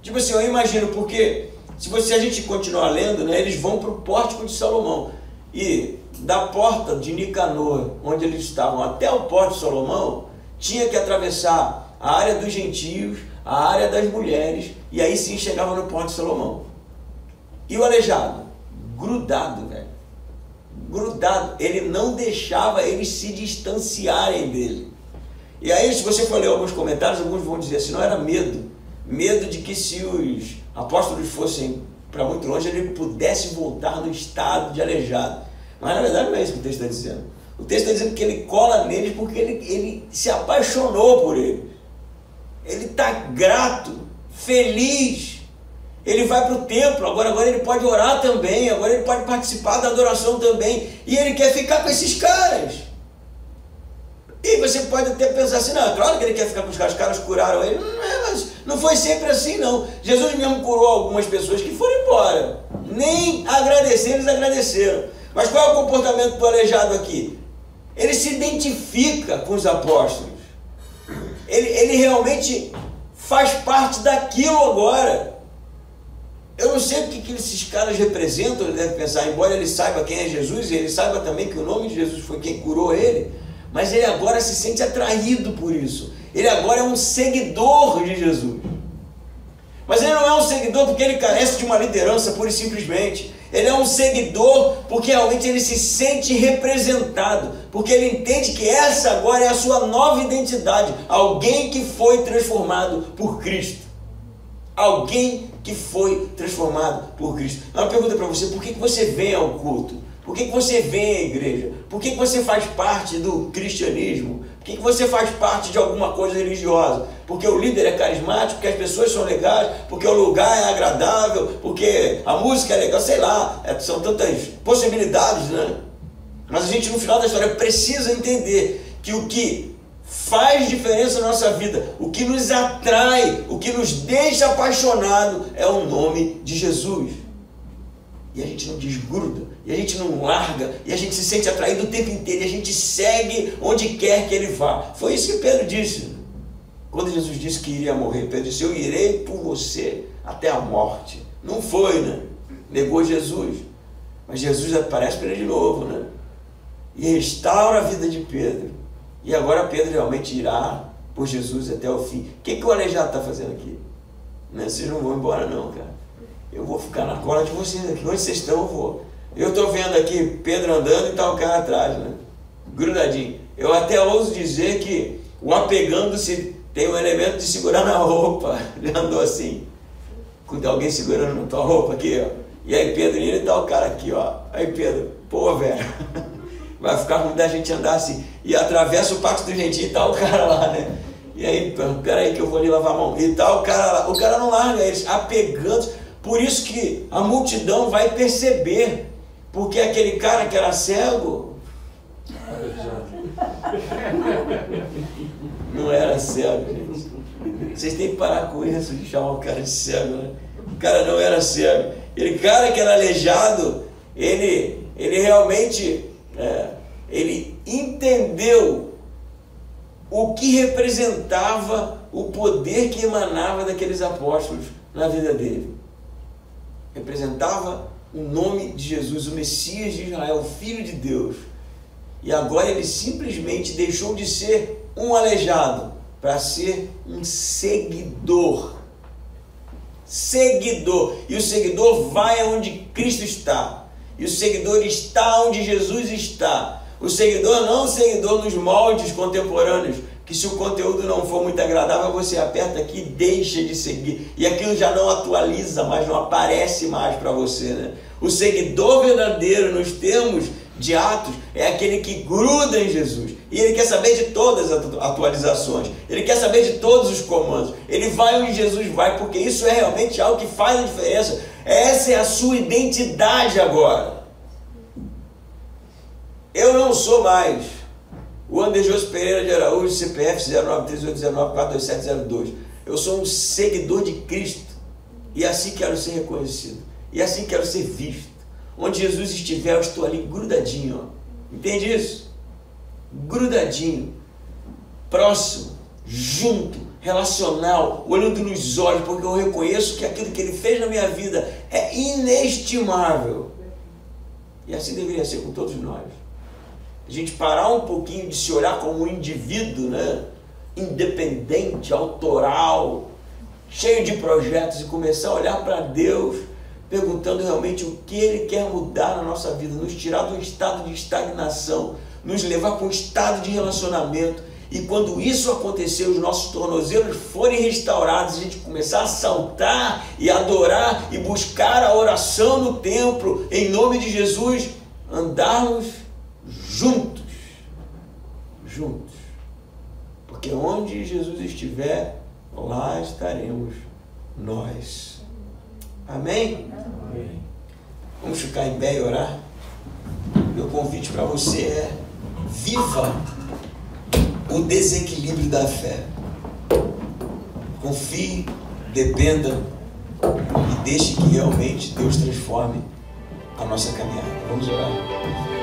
Tipo assim, eu imagino, porque se a gente continuar lendo, né, eles vão para o pórtico de Salomão. E da porta de Nicanor, onde eles estavam, até o pórtico de Salomão, tinha que atravessar a área dos gentios, a área das mulheres, e aí sim chegava no pórtico de Salomão. E o aleijado? Grudado, velho. Grudado, ele não deixava eles se distanciarem dele. E aí, se você for ler alguns comentários, alguns vão dizer assim, não era medo de que se os apóstolos fossem para muito longe, ele pudesse voltar no estado de aleijado. Mas na verdade não é isso que o texto está dizendo. O texto está dizendo que ele cola neles porque ele se apaixonou por ele. Ele está grato, feliz. Ele vai para o templo, agora ele pode orar também, agora ele pode participar da adoração também, e ele quer ficar com esses caras. E você pode até pensar assim, não, claro que ele quer ficar com os caras curaram ele, mas não foi sempre assim não. Jesus mesmo curou algumas pessoas que foram embora, nem agradecer, eles agradeceram. Mas qual é o comportamento do aleijado aqui? Ele se identifica com os apóstolos, ele realmente faz parte daquilo agora. Eu não sei o que esses caras representam, ele deve pensar, embora ele saiba quem é Jesus, e ele saiba também que o nome de Jesus foi quem curou ele, mas ele agora se sente atraído por isso. Ele agora é um seguidor de Jesus. Mas ele não é um seguidor porque ele carece de uma liderança, pura e simplesmente. Ele é um seguidor porque realmente ele se sente representado, porque ele entende que essa agora é a sua nova identidade, alguém que foi transformado por Cristo. Alguém que foi transformado por Cristo. Uma pergunta para você: por que você vem ao culto? Por que você vem à igreja? Por que você faz parte do cristianismo? Por que você faz parte de alguma coisa religiosa? Porque o líder é carismático, porque as pessoas são legais, porque o lugar é agradável, porque a música é legal, sei lá, são tantas possibilidades, né? Mas a gente, no final da história, precisa entender que o que faz diferença na nossa vida, o que nos atrai, o que nos deixa apaixonado é o nome de Jesus. E a gente não desgruda, e a gente não larga, e a gente se sente atraído o tempo inteiro, e a gente segue onde quer que ele vá. Foi isso que Pedro disse. Quando Jesus disse que iria morrer, Pedro disse: eu irei por você até a morte. Não foi, né? Negou Jesus. Mas Jesus aparece para ele de novo, né? E restaura a vida de Pedro. E agora Pedro realmente irá por Jesus até o fim. O que o aleijado está fazendo aqui? Né? Vocês não vão embora não, cara. Eu vou ficar na cola de vocês aqui. Onde vocês estão, eu vou. Eu estou vendo aqui Pedro andando e está o cara atrás, né? Grudadinho. Eu até ouso dizer que o apegando-se tem um elemento de segurar na roupa. Ele andou assim, com alguém segurando na tua roupa aqui, ó. E aí Pedro indo e está o cara aqui, ó. Aí Pedro, pô, velho, vai ficar ruim da gente andar assim. E atravessa o Pacto do Gentil e está o cara lá, né? E aí, peraí que eu vou ali lavar a mão. E está o cara lá. O cara não larga eles, apegando. Por isso que a multidão vai perceber. Porque aquele cara que era cego não era cego, gente. Vocês têm que parar com isso de chamar o cara de cego, né? O cara não era cego. Aquele cara que era aleijado, ele realmente ele entendeu o que representava o poder que emanava daqueles apóstolos na vida dele. Representava o nome de Jesus, o Messias de Israel, o Filho de Deus. E agora ele simplesmente deixou de ser um aleijado para ser um seguidor. Seguidor. E o seguidor vai aonde Cristo está. E o seguidor está onde Jesus está. O seguidor não é um seguidor nos moldes contemporâneos, que se o conteúdo não for muito agradável, você aperta aqui e deixa de seguir. E aquilo já não atualiza mais, não aparece mais para você, né? O seguidor verdadeiro, nos termos de Atos, é aquele que gruda em Jesus. E ele quer saber de todas as atualizações. Ele quer saber de todos os comandos. Ele vai onde Jesus vai, porque isso é realmente algo que faz a diferença. Essa é a sua identidade agora. Eu não sou mais o Anderjoso Pereira de Araújo, CPF 093819422702. Eu sou um seguidor de Cristo. E assim quero ser reconhecido. E assim quero ser visto. Onde Jesus estiver, eu estou ali grudadinho. Ó. Entende isso? Grudadinho. Próximo. Junto. Relacional. Olhando nos olhos. Porque eu reconheço que aquilo que Ele fez na minha vida é inestimável. E assim deveria ser com todos nós. A gente parar um pouquinho de se olhar como um indivíduo, né? Independente, autoral, cheio de projetos, e começar a olhar para Deus, perguntando realmente o que Ele quer mudar na nossa vida, nos tirar do estado de estagnação, nos levar para um estado de relacionamento. E quando isso acontecer, os nossos tornozelos forem restaurados, a gente começar a saltar e adorar e buscar a oração no templo, em nome de Jesus, andarmos juntos, porque onde Jesus estiver, lá estaremos nós. Amém? Amém. Vamos ficar em pé e orar? Meu convite para você é: viva o desequilíbrio da fé. Confie, dependa e deixe que realmente Deus transforme a nossa caminhada. Vamos orar?